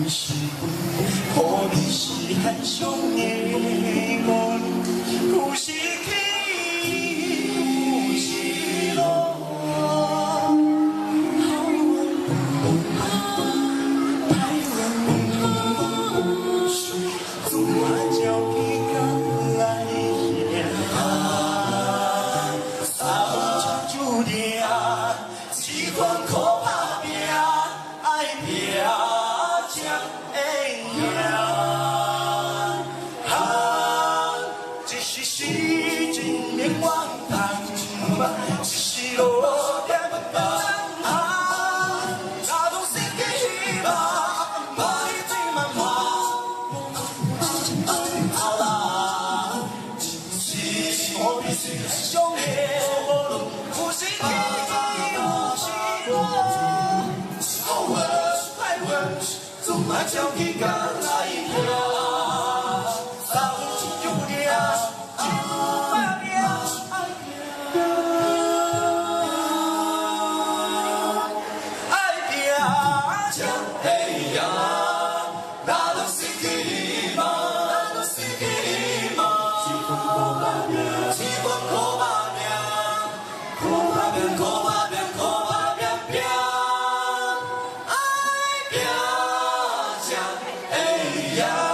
是可你是很想的我，有时起，有时落。台湾总爱叫你敢来呀，三场注定，一款苦打拼，爱拼才会赢。一时时真免怨叹，一时落点感。那拢是假希望，无你最茫茫。好啦，是何必是伤的无路，有时起，有时落。好运歹运，总爱照起工来拼。Yeah.